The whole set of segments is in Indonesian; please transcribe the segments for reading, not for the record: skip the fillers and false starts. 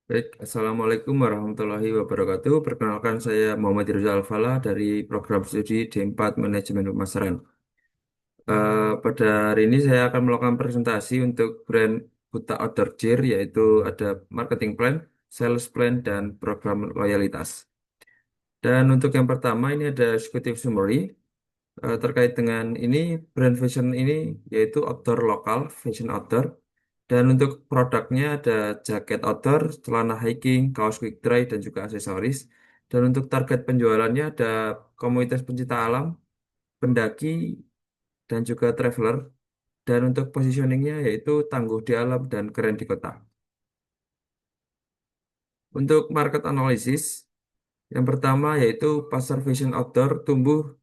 Baik, Assalamualaikum warahmatullahi wabarakatuh. Perkenalkan saya Muhammad Rizal Fala dari program studi D4 Manajemen Pemasaran. Pada hari ini saya akan melakukan presentasi untuk brand Huta Outdoor Gear, yaitu ada marketing plan, sales plan, dan program loyalitas. Dan untuk yang pertama ini ada executive summary. Terkait dengan ini, brand fashion ini yaitu outdoor lokal, fashion outdoor. Dan untuk produknya ada jaket outdoor, celana hiking, kaos quick dry, dan juga aksesoris. Dan untuk target penjualannya ada komunitas pencinta alam, pendaki, dan juga traveler. Dan untuk positioningnya yaitu tangguh di alam dan keren di kota. Untuk market analysis, yang pertama yaitu pasar fashion outdoor tumbuh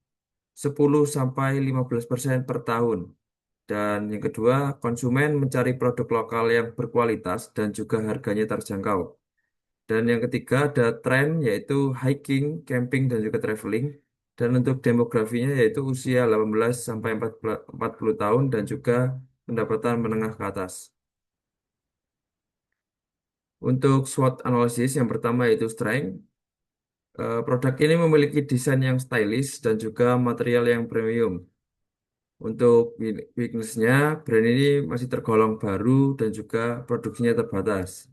10 sampai 15% per tahun. Dan yang kedua, konsumen mencari produk lokal yang berkualitas dan juga harganya terjangkau. Dan yang ketiga ada tren yaitu hiking, camping, dan juga traveling. Dan untuk demografinya yaitu usia 18 sampai 40 tahun dan juga pendapatan menengah ke atas. Untuk SWOT analysis yang pertama yaitu strength. Produk ini memiliki desain yang stylish dan juga material yang premium. Untuk weakness-nya, brand ini masih tergolong baru dan juga produksinya terbatas.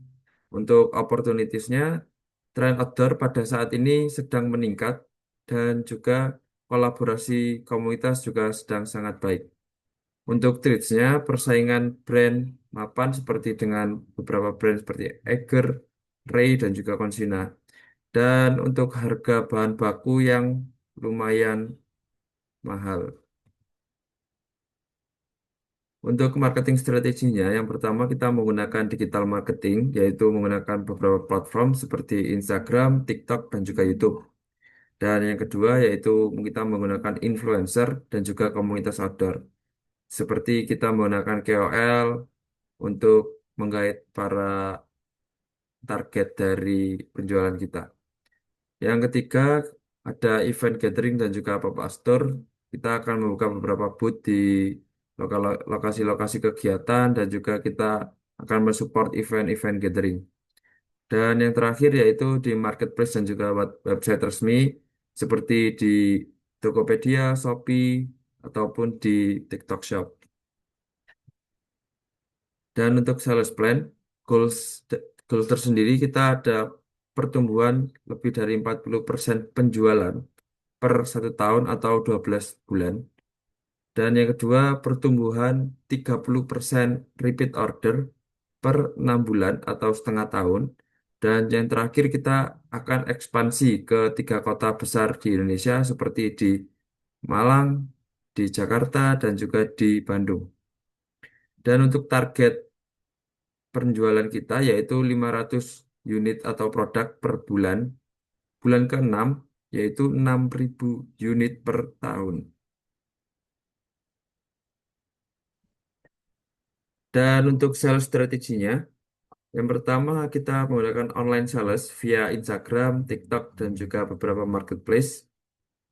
Untuk opportunities-nya, tren outdoor pada saat ini sedang meningkat dan juga kolaborasi komunitas juga sedang sangat baik. Untuk treats-nya, persaingan brand mapan seperti dengan beberapa brand seperti Eiger, Ray, dan juga Consina. Dan untuk harga bahan baku yang lumayan mahal. Untuk marketing strateginya, yang pertama kita menggunakan digital marketing, yaitu menggunakan beberapa platform seperti Instagram, TikTok, dan juga YouTube. Dan yang kedua yaitu kita menggunakan influencer dan juga komunitas outdoor. Seperti kita menggunakan KOL untuk menggait para target dari penjualan kita. Yang ketiga ada event gathering dan juga pop-up store. Kita akan membuka beberapa booth di lokasi-lokasi kegiatan dan juga kita akan mensupport event-event gathering. Dan yang terakhir yaitu di marketplace dan juga website resmi seperti di Tokopedia, Shopee, ataupun di TikTok Shop. Dan untuk sales plan, goals, goals tersendiri kita ada pertumbuhan lebih dari 40% penjualan per 1 tahun atau 12 bulan. Dan yang kedua, pertumbuhan 30% repeat order per 6 bulan atau setengah tahun. Dan yang terakhir kita akan ekspansi ke 3 kota besar di Indonesia seperti di Malang, di Jakarta, dan juga di Bandung. Dan untuk target penjualan kita yaitu 500 unit atau produk per bulan. Bulan ke-6 yaitu 6.000 unit per tahun. Dan untuk sales strateginya, yang pertama, kita menggunakan online sales via Instagram, TikTok, dan juga beberapa marketplace.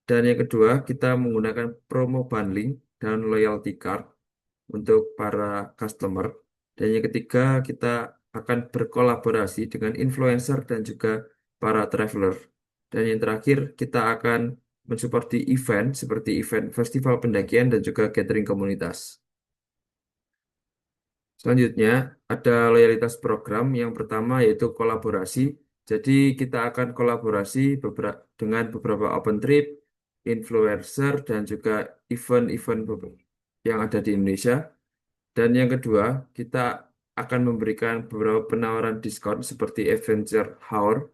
Dan yang kedua, kita menggunakan promo bundling dan loyalty card untuk para customer. Dan yang ketiga, kita akan berkolaborasi dengan influencer dan juga para traveler. Dan yang terakhir, kita akan mensupport di event seperti event festival pendakian dan juga gathering komunitas. Selanjutnya, ada loyalitas program. Yang pertama yaitu kolaborasi. Jadi, kita akan kolaborasi dengan beberapa open trip, influencer, dan juga event-event yang ada di Indonesia. Dan yang kedua, kita akan memberikan beberapa penawaran diskon seperti Adventure Hour,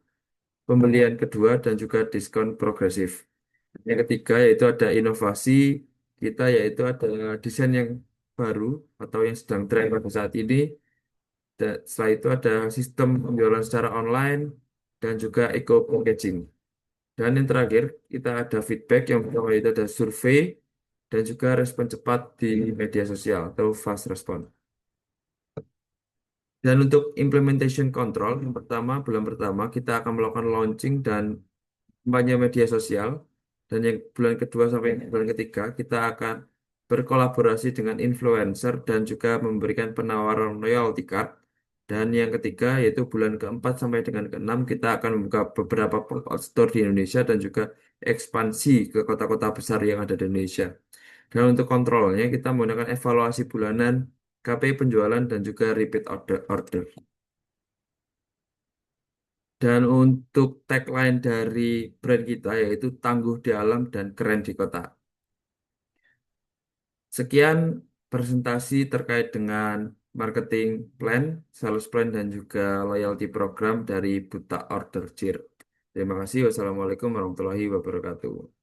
pembelian kedua, dan juga diskon progresif. Yang ketiga yaitu ada inovasi kita yaitu ada desain yang baru atau yang sedang tren pada saat ini. Setelah itu ada sistem penjualan secara online dan juga eco packaging. Dan yang terakhir kita ada feedback yang pertama itu ada survei dan juga respon cepat di media sosial atau fast response. Dan untuk implementation control, yang pertama, bulan pertama kita akan melakukan launching dan kampanye media sosial. Dan yang bulan kedua sampai bulan ketiga, kita akan berkolaborasi dengan influencer dan juga memberikan penawaran loyalty card. Dan yang ketiga yaitu bulan keempat sampai dengan keenam kita akan membuka beberapa pop-up store di Indonesia dan juga ekspansi ke kota-kota besar yang ada di Indonesia. Dan untuk kontrolnya kita menggunakan evaluasi bulanan, KPI penjualan dan juga repeat order. Dan untuk tagline dari brand kita yaitu tangguh di alam dan keren di kota. Sekian presentasi terkait dengan marketing plan, sales plan, dan juga loyalty program dari Buta Order Cheer. Terima kasih. Wassalamualaikum warahmatullahi wabarakatuh.